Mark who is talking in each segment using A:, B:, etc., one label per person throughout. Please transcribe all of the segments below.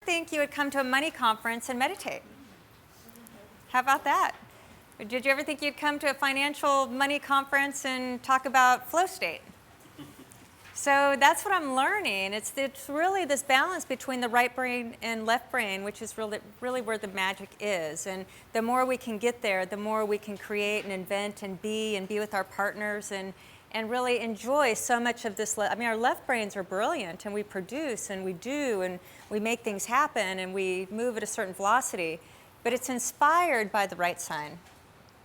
A: think you would come to a money conference and meditate? How about that? Did you ever think you'd come to a financial money conference and talk about flow state? So that's what I'm learning. It's really this balance between the right brain and left brain, which is really where the magic is. And the more we can get there, the more we can create and invent and be with our partners and really enjoy so much of this. I mean, our left brains are brilliant, and we produce and we do and we make things happen and we move at a certain velocity, but it's inspired by the right side.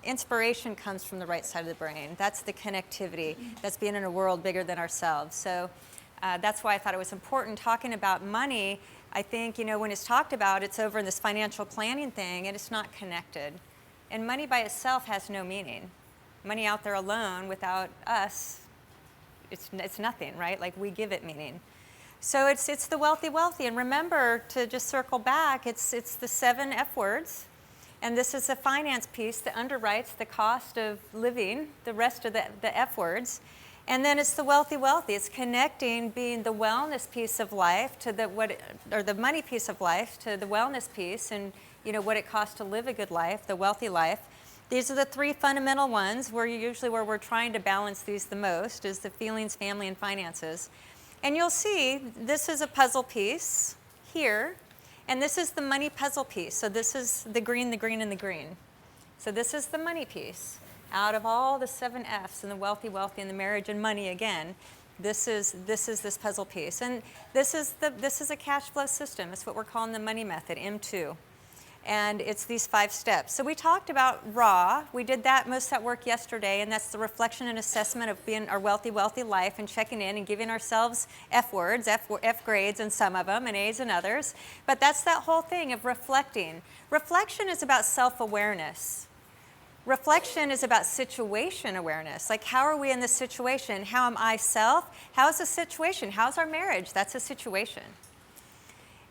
A: Inspiration comes from the right side of the brain. That's the connectivity. That's being in a world bigger than ourselves. So that's why I thought it was important talking about money. I think, when it's talked about, it's over in this financial planning thing, and it's not connected. And money by itself has no meaning. Money out there alone without us, it's nothing, right? Like, we give it meaning. So it's the wealthy. And remember, to just circle back, it's the 7 F words. And this is a finance piece that underwrites the cost of living, the rest of the F words. And then it's the wealthy. It's connecting being the wellness piece of life to the money piece of life to the wellness piece, and what it costs to live a good life, the wealthy life. These are the 3 fundamental ones where we're trying to balance these the most, is the feelings, family, and finances. And you'll see this is a puzzle piece here. And this is the money puzzle piece. So this is the green, and the green. So this is the money piece. Out of all the 7 Fs and the wealthy, and the marriage and money again, this is this puzzle piece. And this is a cash flow system. It's what we're calling the money method, M2. And it's these 5 steps. So we talked about raw. We did most of that work yesterday, and that's the reflection and assessment of being our wealthy life, and checking in and giving ourselves F words, F grades in some of them, and A's in others. But that's that whole thing of reflecting. Reflection is about self-awareness. Reflection is about situation awareness. Like, how are we in this situation? How am I self? How's the situation? How's our marriage? That's a situation.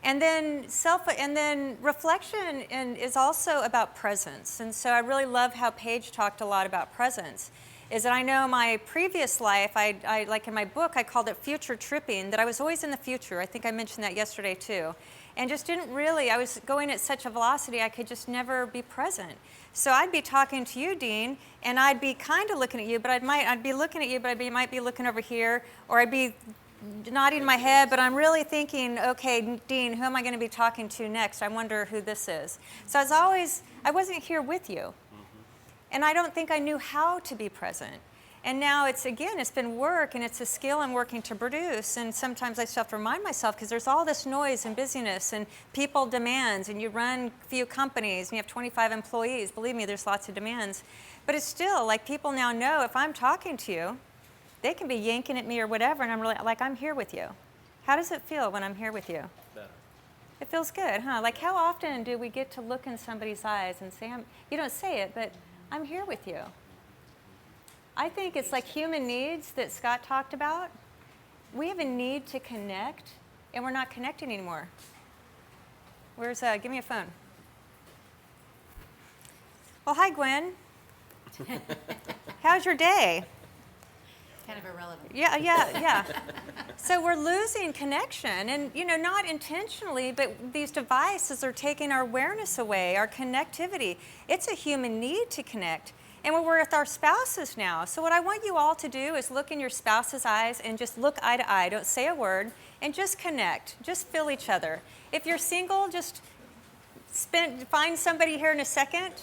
A: And then reflection is also about presence. And so I really love how Paige talked a lot about presence. Is that I know my previous life, I like in my book, I called it future tripping, that I was always in the future. I think I mentioned that yesterday too. And just I was going at such a velocity, I could just never be present. So I'd be talking to you, Dean, and I'd be kind of looking at you, but I'd be looking at you, but might be looking over here, or I'd be nodding my head, but I'm really thinking, okay, Dean, who am I going to be talking to next? I wonder who this is. So I wasn't here with you. And I don't think I knew how to be present. And now it's been work, and it's a skill I'm working to produce. And sometimes I still have to remind myself, because there's all this noise and busyness and people demands, and you run a few companies and you have 25 employees. Believe me, there's lots of demands. But it's still like, people now know if I'm talking to you, they can be yanking at me or whatever, and I'm really like, I'm here with you. How does it feel when I'm here with you?
B: Better.
A: It feels good, huh? Like, how often do we get to look in somebody's eyes and say, you don't say it, but I'm here with you. I think it's like human needs that Scott talked about. We have a need to connect, and we're not connecting anymore. Give me a phone. Well, hi, Gwen. How's your day?
C: Kind of irrelevant.
A: Yeah. So we're losing connection, and not intentionally, but these devices are taking our awareness away, our connectivity. It's a human need to connect, and we're with our spouses now. So what I want you all to do is look in your spouse's eyes and just look eye to eye. Don't say a word, and just connect. Just feel each other. If you're single, just find somebody here in a second.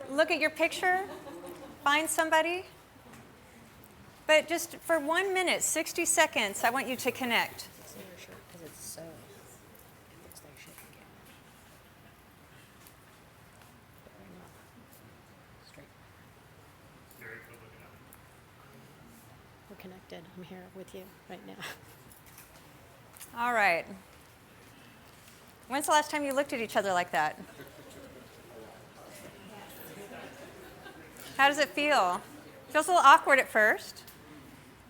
A: Look at your picture. Find somebody. But just for 1 minute, 60 seconds, I want you to connect.
C: It's in your shirt because it's so. It looks like shit again. Straight. We're connected. I'm here with you right now.
A: All right. When's the last time you looked at each other like that? How does it feel? Feels a little awkward at first,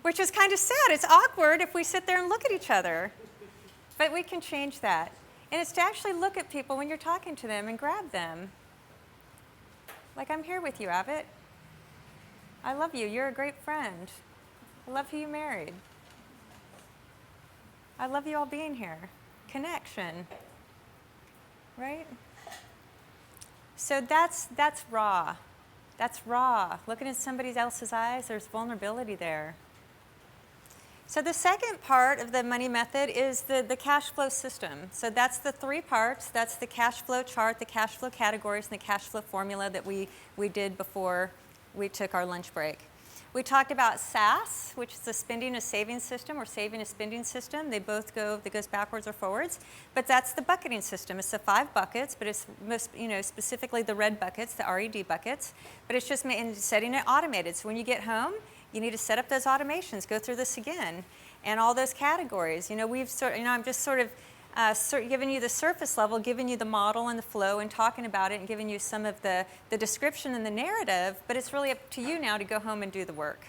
A: which is kind of sad. It's awkward if we sit there and look at each other. But we can change that. And it's to actually look at people when you're talking to them and grab them. Like, I'm here with you, Abbott. I love you. You're a great friend. I love who you married. I love you all being here. connection, right? So that's raw. That's raw. Looking at somebody else's eyes, there's vulnerability there. So the second part of the money method is the cash flow system. So that's the three parts. That's the cash flow chart, the cash flow categories, and the cash flow formula that we did before we took our lunch break. We talked about SAS, which is the spending and saving system, or saving and spending system. They both that goes backwards or forwards. But that's the bucketing system. It's the 5 buckets, but it's most, specifically the red buckets, the RED buckets. But it's just setting it automated. So when you get home, you need to set up those automations, go through this again, and all those categories. I'm just sort of giving you the surface level, giving you the model and the flow and talking about it and giving you some of the description and the narrative, but it's really up to you now to go home and do the work.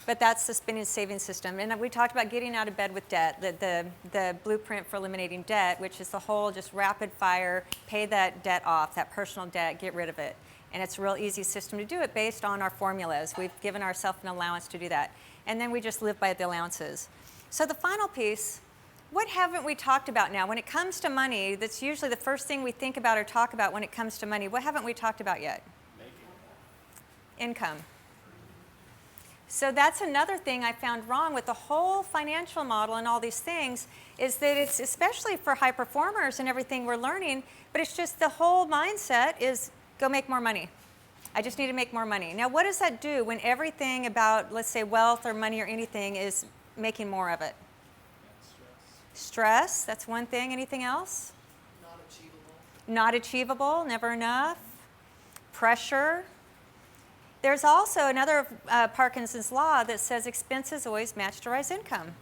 A: But that's the spending and saving system. And we talked about getting out of bed with debt, the blueprint for eliminating debt, which is the whole just rapid fire, pay that debt off, that personal debt, get rid of it. And it's a real easy system to do it based on our formulas. We've given ourselves an allowance to do that. And then we just live by the allowances. So the final piece, what haven't we talked about now? When it comes to money, that's usually the first thing we think about or talk about when it comes to money. What haven't we talked about yet? Income. So that's another thing I found wrong with the whole financial model and all these things, is that it's especially for high performers and everything we're learning, but it's just the whole mindset is go make more money. I just need to make more money. Now, what does that do when everything about, let's say, wealth or money or anything is making more of it? Stress, that's one thing. Anything else?
B: Not achievable.
A: Not achievable, never enough. Pressure. There's also another Parkinson's law that says expenses always match to rise income.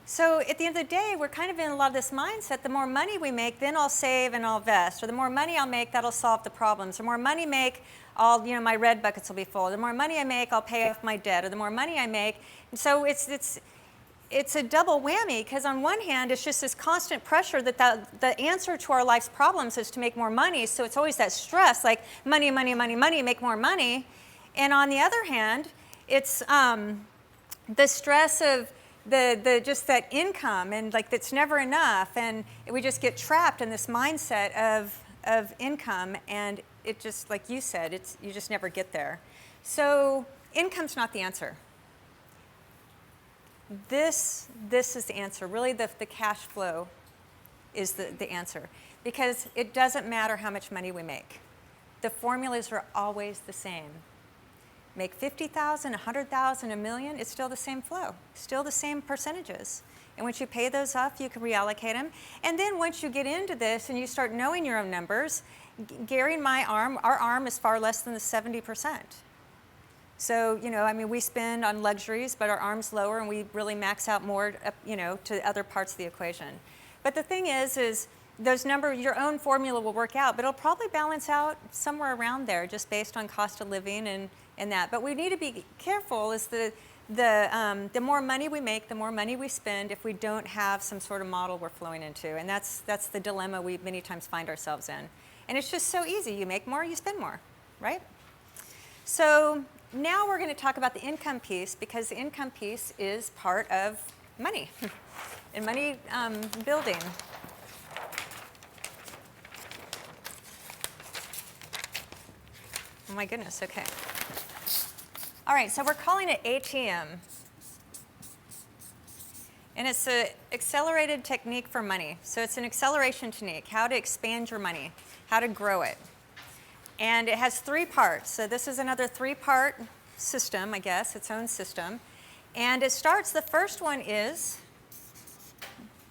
A: So at the end of the day, we're kind of in a lot of this mindset, the more money we make, then I'll save and I'll invest. Or the more money I'll make, that'll solve the problems. The more money I make, my red buckets will be full. The more money I make, I'll pay off my debt. Or the more money I make. And so it's a double whammy, because on one hand, it's just this constant pressure that the answer to our life's problems is to make more money. So it's always that stress, like money, money, money, money, make more money. And on the other hand, it's the stress of just that income, and like that's never enough, and we just get trapped in this mindset of income, and it just, like you said, you just never get there. So income's not the answer. This is the answer. Really, the cash flow is the answer, because it doesn't matter how much money we make. The formulas are always the same. Make 50,000, 100,000, a million, it's still the same flow, still the same percentages. And once you pay those off, you can reallocate them. And then once you get into this and you start knowing your own numbers, Gary and our arm is far less than the 70%. So, we spend on luxuries, but our arm's lower, and we really max out more, to other parts of the equation. But the thing is those numbers, your own formula will work out, but it'll probably balance out somewhere around there, just based on cost of living and that. But we need to be careful, is the more money we make, the more money we spend if we don't have some sort of model we're flowing into. And that's the dilemma we many times find ourselves in. And it's just so easy. You make more, you spend more, right? So now we're going to talk about the income piece, because the income piece is part of money and money building. Oh my goodness, okay. All right, so we're calling it ATM. And it's an accelerated technique for money. So it's an acceleration technique, how to expand your money, how to grow it. And it has 3 parts. So this is another 3-part system, I guess, its own system. And it starts, the first one is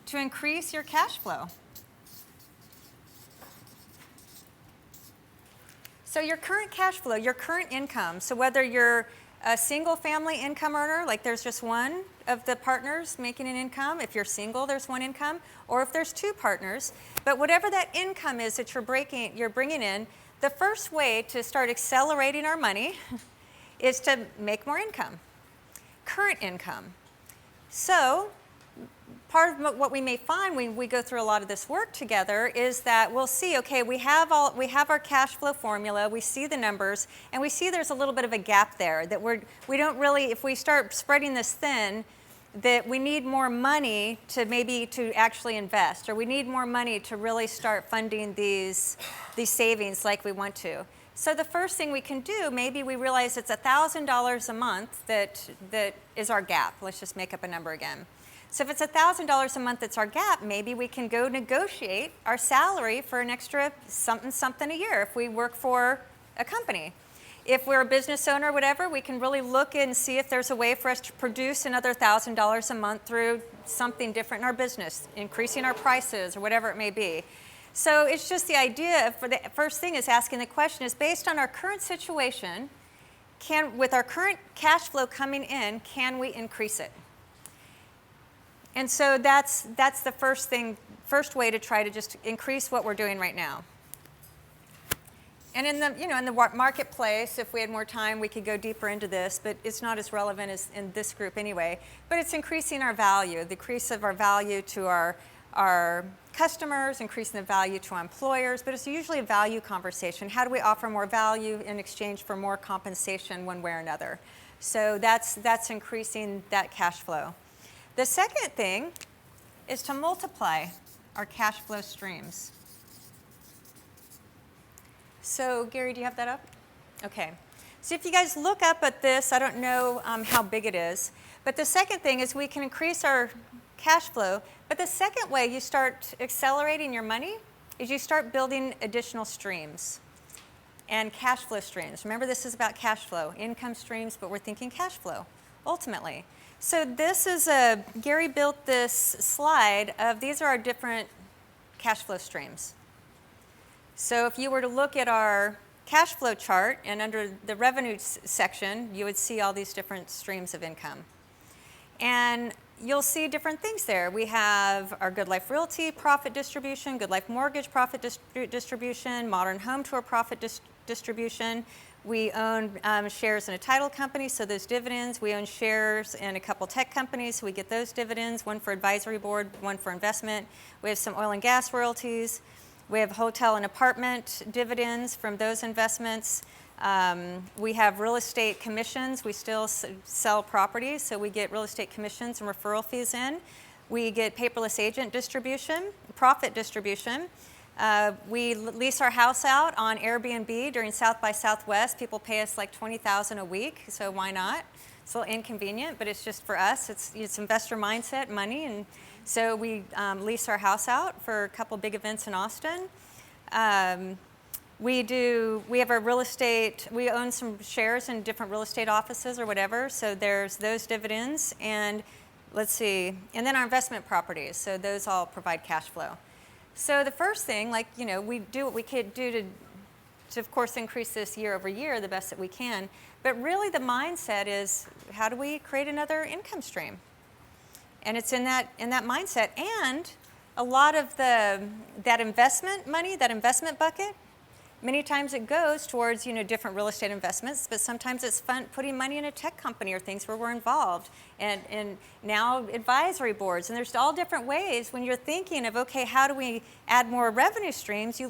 A: to increase your cash flow. So your current cash flow, your current income, so whether you're a single family income earner, like there's just one of the partners making an income, if you're single, there's one income, or if there's 2 partners, but whatever that income is that you're bringing in, the first way to start accelerating our money is to make more income, current income. So part of what we may find when we go through a lot of this work together is that we'll see, okay, we have our cash flow formula, we see the numbers, and we see there's a little bit of a gap there that we don't really, if we start spreading this thin, that we need more money to actually invest, or we need more money to really start funding these savings like we want to. So the first thing we can do, maybe we realize it's $1,000 a month that is our gap. Let's just make up a number again. So if it's $1,000 a month that's our gap, maybe we can go negotiate our salary for an extra something a year if we work for a company. If we're a business owner or whatever, we can really look and see if there's a way for us to produce another $1,000 a month through something different in our business, increasing our prices or whatever it may be. So it's just the idea for the first thing is asking the question is based on our current situation, with our current cash flow coming in, can we increase it? And so that's the first way to try to just increase what we're doing right now. And in the marketplace, if we had more time, we could go deeper into this, but it's not as relevant as in this group anyway. But it's increasing our value, the increase of our value to our customers, increasing the value to our employers, but it's usually a value conversation. How do we offer more value in exchange for more compensation one way or another? So that's increasing that cash flow. The second thing is to multiply our cash flow streams. So Gary, do you have that up? Okay. So if you guys look up at this, I don't know how big it is, but the second thing is we can increase our cash flow, but the second way you start accelerating your money is you start building additional streams and cash flow streams. Remember, this is about cash flow, income streams, but we're thinking cash flow, ultimately. So this is Gary built this slide of these are our different cash flow streams. So if you were to look at our cash flow chart and under the revenue section, you would see all these different streams of income. And you'll see different things there. We have our Good Life Realty profit distribution, Good Life Mortgage profit distribution, Modern Home Tour profit distribution. We own shares in a title company, so those dividends. We own shares in a couple tech companies, so we get those dividends, one for advisory board, one for investment. We have some oil and gas royalties. We have hotel and apartment dividends from those investments. We have real estate commissions. We still sell properties, so we get real estate commissions and referral fees in. We get paperless agent distribution, profit distribution. We lease our house out on Airbnb during South by Southwest. People pay us like $20,000 a week, so why not? It's a little inconvenient, but it's just for us. It's investor mindset, money, and so we lease our house out for a couple big events in Austin. We have our real estate, we own some shares in different real estate offices or whatever, so there's those dividends, and let's see, and then our investment properties, so those all provide cash flow. So the first thing, we do what we could do to of course increase this year over year the best that we can, but really the mindset is how do we create another income stream? And it's in that mindset, and a lot of that investment money, that investment bucket, many times it goes towards different real estate investments, but sometimes it's fun putting money in a tech company or things where we're involved, and now advisory boards, and there's all different ways when you're thinking of okay, how do we add more revenue streams?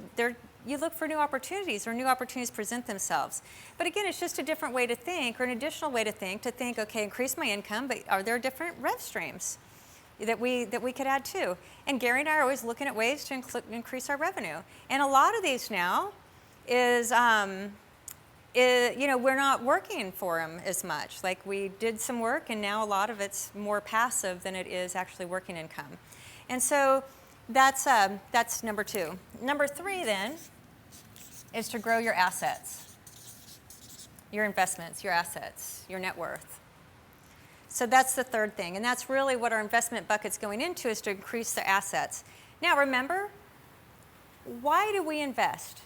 A: You look for new opportunities, or new opportunities present themselves. But again, it's just a different way to think, or an additional way to think okay, increase my income, but are there different rev streams that we could add too? And Gary and I are always looking at ways to increase our revenue. And a lot of these now is we're not working for them as much. Like we did some work, and now a lot of it's more passive than it is actually working income. And so that's number 2. Number 3 then is to grow your assets, your investments, your assets, your net worth. So that's the third thing, and that's really what our investment bucket's going into, is to increase the assets. Now remember, why do we invest?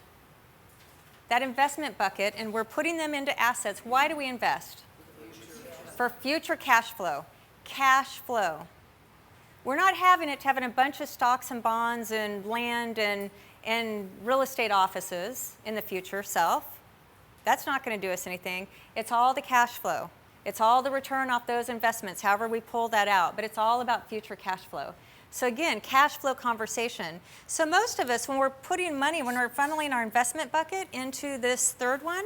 A: That investment bucket, and we're putting them into assets. Why do we invest? For future cash flow. Cash flow. We're not having a bunch of stocks and bonds and land and real estate offices in the future self. That's not going to do us anything. It's all the cash flow. It's all the return off those investments, however we pull that out. But it's all about future cash flow. So again, cash flow conversation. So most of us, when we're putting money, when we're funneling our investment bucket into this third one,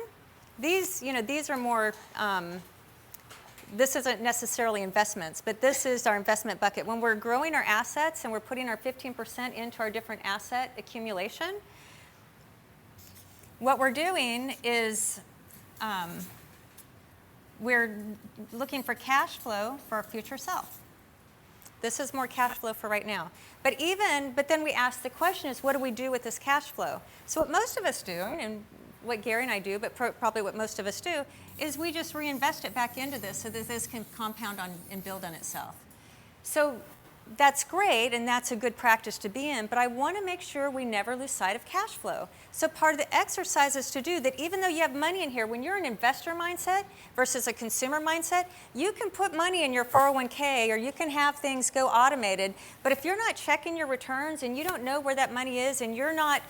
A: these are more this isn't necessarily investments, but this is our investment bucket. When we're growing our assets and we're putting our 15% into our different asset accumulation, what we're doing is we're looking for cash flow for our future self. This is more cash flow for right now. But then we ask the question is, what do we do with this cash flow? So what most of us do, and what Gary and I do, but probably what most of us do, is we just reinvest it back into this so that this can compound on and build on itself. So that's great, and that's a good practice to be in, but I want to make sure we never lose sight of cash flow. So part of the exercise is to do that even though you have money in here, when you're an investor mindset versus a consumer mindset, you can put money in your 401k or you can have things go automated, but if you're not checking your returns and you don't know where that money is and you're not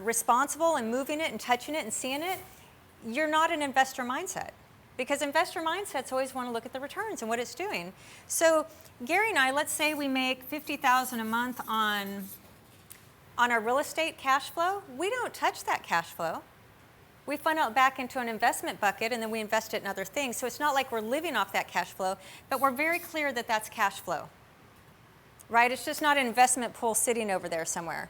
A: responsible and moving it and touching it and seeing it, you're not an investor mindset. Because investor mindsets always want to look at the returns and what it's doing. So Gary and I, let's say we make $50,000 a month on our real estate cash flow. We don't touch that cash flow. We funnel it back into an investment bucket and then we invest it in other things. So it's not like we're living off that cash flow, but we're very clear that that's cash flow, right? It's just not an investment pool sitting over there somewhere.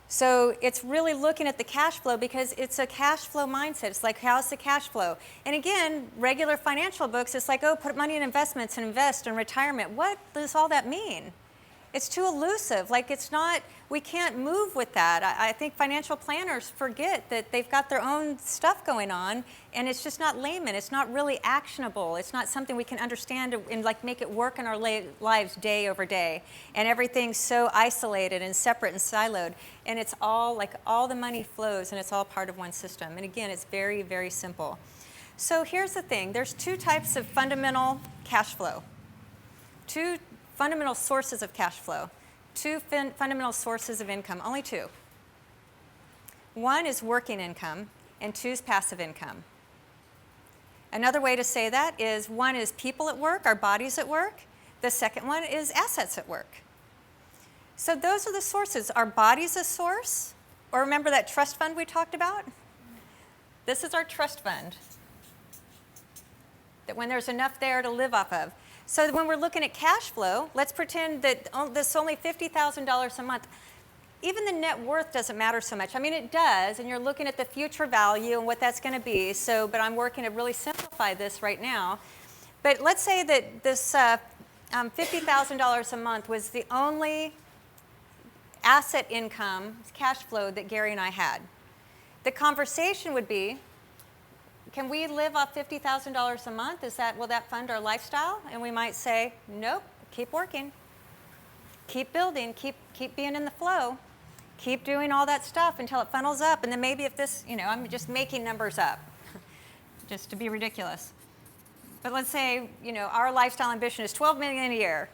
A: So it's really looking at the cash flow because it's a cash flow mindset. It's like, how's the cash flow? And again, regular financial books, it's like, oh, put money in investments and invest in retirement. What does all that mean? It's too elusive. Like, it's not, we can't move with that. I think financial planners forget that they've got their own stuff going on, and it's just not layman. It's not really actionable. It's not something we can understand and like make it work in our lives day over day. And everything's so isolated and separate and siloed. And it's all like all the money flows, and it's all part of one system. And again, it's very, very simple. So here's the thing. There's two types of fundamental cash flow. Two fundamental sources of cash flow, two fundamental sources of income, only two. One is working income, and two is passive income. Another way to say that is one is people at work, our bodies at work. The second one is assets at work. So those are the sources. Our body's a source, or remember that trust fund we talked about? This is our trust fund, that when there's enough there to live off of. So when we're looking at cash flow, let's pretend that this is only $50,000 a month. Even the net worth doesn't matter so much. I mean, it does, and you're looking at the future value and what that's going to be. So, but I'm working to really simplify this right now. But let's say that this $50,000 a month was the only asset income, cash flow that Gary and I had. The conversation would be, can we live off $50,000 a month? Will that fund our lifestyle? And we might say, nope, keep working, keep building, keep being in the flow, keep doing all that stuff until it funnels up. And then maybe if this, I'm just making numbers up just to be ridiculous. But let's say, our lifestyle ambition is $12 million a year.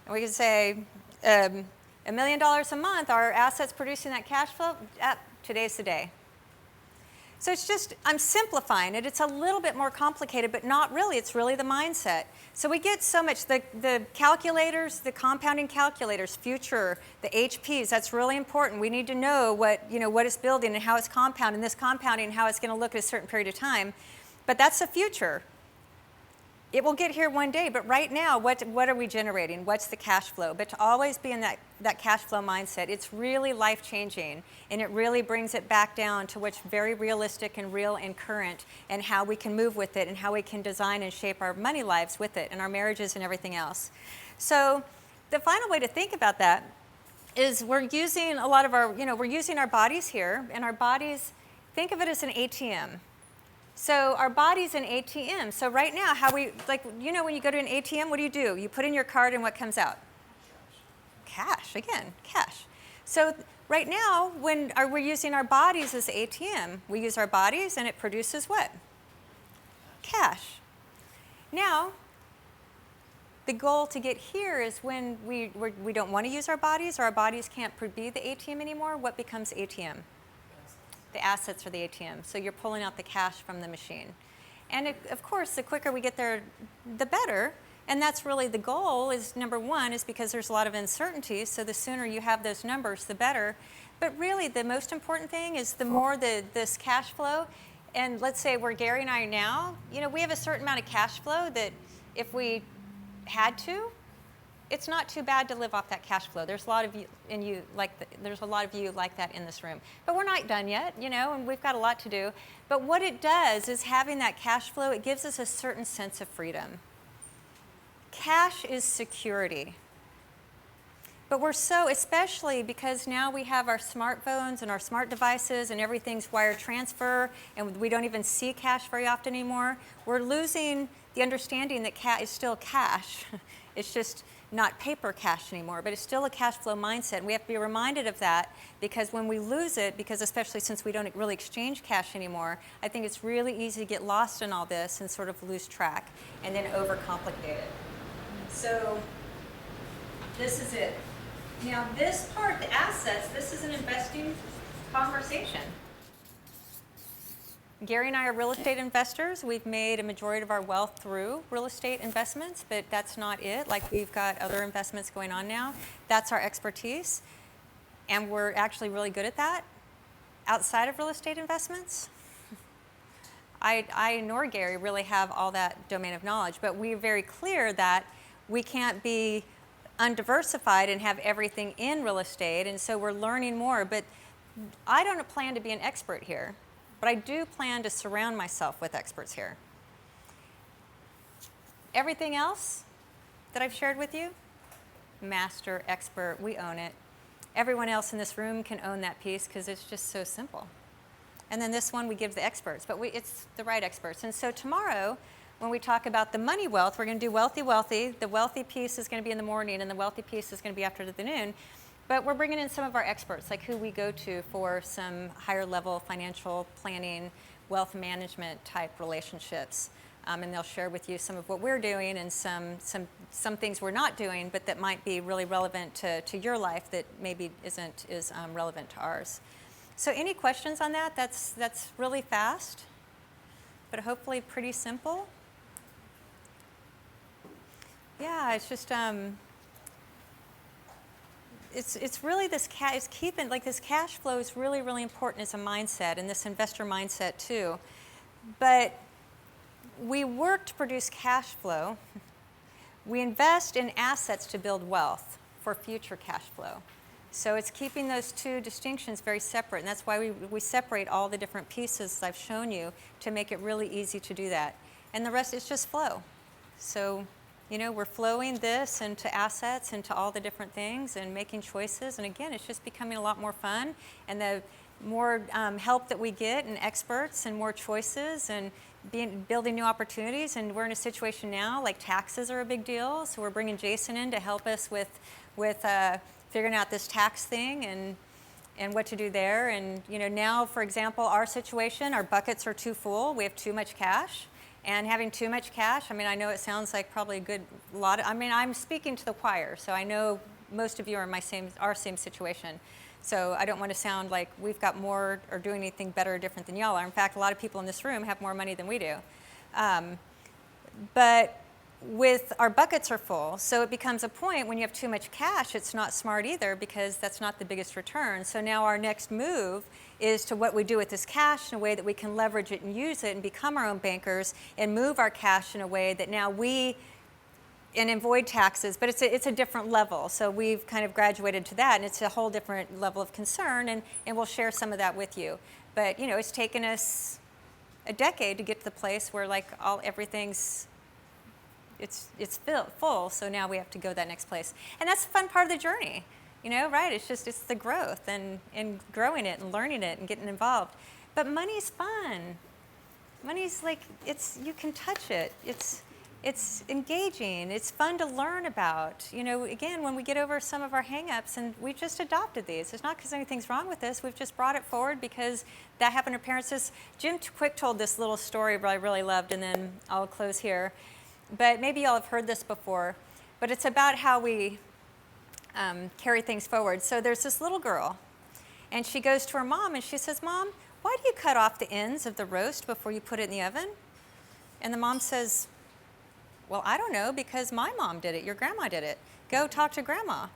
A: And we could say $1 million a month, our assets producing that cash flow, today's the day. So it's just, I'm simplifying it. It's a little bit more complicated, but not really. It's really the mindset. So we get so much, the calculators, the compounding calculators, future, the HPs, that's really important. We need to know what it's building and how it's compounding, this compounding, how it's going to look at a certain period of time. But that's the future. It will get here one day, but right now, what are we generating? What's the cash flow? But to always be in that cash flow mindset, it's really life-changing, and it really brings it back down to what's very realistic and real and current, and how we can move with it, and how we can design and shape our money lives with it, and our marriages and everything else. So the final way to think about that is we're using a lot of our, we're using our bodies here, and our bodies, think of it as an ATM. So our body's an ATM. So right now, when you go to an ATM, what do? You put in your card and what comes out? Cash, again, cash. So right now, when we're using our bodies as ATM, we use our bodies and it produces what? Cash. Now, the goal to get here is when we don't want to use our bodies or our bodies can't be the ATM anymore, what becomes ATM? The assets are the ATM. So you're pulling out the cash from the machine. And of course, the quicker we get there, the better. And that's really the goal is, number one, is because there's a lot of uncertainty. So the sooner you have those numbers, the better. But really, the most important thing is the more this cash flow, and let's say where Gary and I are now, we have a certain amount of cash flow that if we had to, it's not too bad to live off that cash flow. There's a lot of you there's a lot of you like that in this room. But we're not done yet, and we've got a lot to do. But what it does is having that cash flow, it gives us a certain sense of freedom. Cash is security. But we're especially because now we have our smartphones and our smart devices and everything's wire transfer and we don't even see cash very often anymore, we're losing the understanding that cash is still cash. It's just not paper cash anymore, but it's still a cash flow mindset. And we have to be reminded of that because when we lose it, because especially since we don't really exchange cash anymore, I think it's really easy to get lost in all this and sort of lose track and then overcomplicate it. So this is it. Now this part, the assets, this is an investing conversation. Gary and I are real estate investors. We've made a majority of our wealth through real estate investments, but that's not it. Like we've got other investments going on now. That's our expertise, and we're actually really good at that. Outside of real estate investments, I nor Gary really have all that domain of knowledge, but we're very clear that we can't be undiversified and have everything in real estate, and so we're learning more. But I don't plan to be an expert here. But I do plan to surround myself with experts here. Everything else that I've shared with you, master, expert, we own it. Everyone else in this room can own that piece because it's just so simple. And then this one we give the experts, but it's the right experts. And so tomorrow, when we talk about the money wealth, we're going to do wealthy, wealthy. The wealthy piece is going to be in the morning, and the wealthy piece is going to be after the noon. But we're bringing in some of our experts, like who we go to for some higher level financial planning, wealth management type relationships. And they'll share with you some of what we're doing and some things we're not doing, but that might be really relevant to your life that maybe isn't as relevant to ours. So any questions on that? That's really fast, but hopefully pretty simple. Yeah, it's just, it's really this this cash flow is really, really important as a mindset and this investor mindset too. But we work to produce cash flow. We invest in assets to build wealth for future cash flow. So it's keeping those two distinctions very separate, and that's why we separate all the different pieces I've shown you to make it really easy to do that. And the rest is just flow. So we're flowing this into assets, into all the different things and making choices. And again, it's just becoming a lot more fun. And the more help that we get and experts and more choices and building new opportunities. And we're in a situation now, like taxes are a big deal. So we're bringing Jason in to help us with figuring out this tax thing and what to do there. And now, for example, our situation, our buckets are too full. We have too much cash. And having too much cash, I know it sounds like probably a good lot. I'm speaking to the choir, so I know most of you are in our same situation. So I don't want to sound like we've got more or doing anything better or different than y'all are. In fact, a lot of people in this room have more money than we do. But with our buckets are full, so it becomes a point when you have too much cash, it's not smart either because that's not the biggest return. So now our next move is to what we do with this cash in a way that we can leverage it and use it and become our own bankers and move our cash in a way that now and avoid taxes, but it's a different level. So we've kind of graduated to that, and it's a whole different level of concern, and we'll share some of that with you. But it's taken us a decade to get to the place where everything's it's full, so now we have to go that next place. And that's the fun part of the journey, right? It's the growth and growing it and learning it and getting involved. But money's fun. Money's you can touch it. It's engaging. It's fun to learn about. Again, when we get over some of our hang-ups, and we just adopted these. It's not because anything's wrong with this. We've just brought it forward because that happened to parents. Jim Quick told this little story that I really loved, and then I'll close here. But maybe y'all have heard this before, but it's about how we carry things forward. So there's this little girl, and she goes to her mom, and she says, "Mom, why do you cut off the ends of the roast before you put it in the oven?" And the mom says, "Well, I don't know, because my mom did it. Your grandma did it. Go talk to grandma."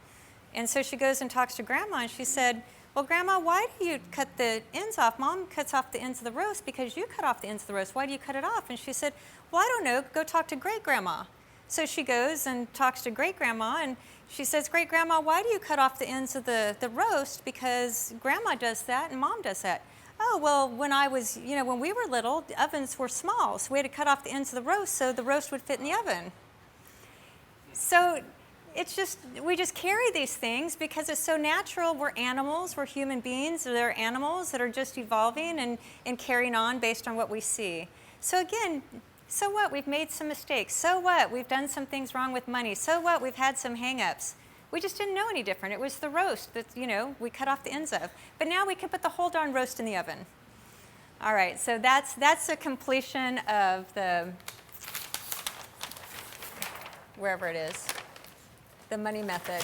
A: And so she goes and talks to Grandma, and she said, well, Grandma, why do you cut the ends off? Mom cuts off the ends of the roast because you cut off the ends of the roast. Why do you cut it off? And she said, well, I don't know. Go talk to Great-Grandma. So she goes and talks to Great-Grandma, and she says, Great-Grandma, why do you cut off the ends of the roast? Because Grandma does that and Mom does that. Oh, well, when I was, when we were little, the ovens were small, so we had to cut off the ends of the roast so the roast would fit in the oven. So we just carry these things because it's so natural. We're animals, we're human beings. They're animals that are just evolving and carrying on based on what we see. So again, so what? We've made some mistakes. So what? We've done some things wrong with money. So what? We've had some hang-ups. We just didn't know any different. It was the roast that, we cut off the ends of. But now we can put the whole darn roast in the oven. All right, so that's the completion of the, wherever it is, the money method.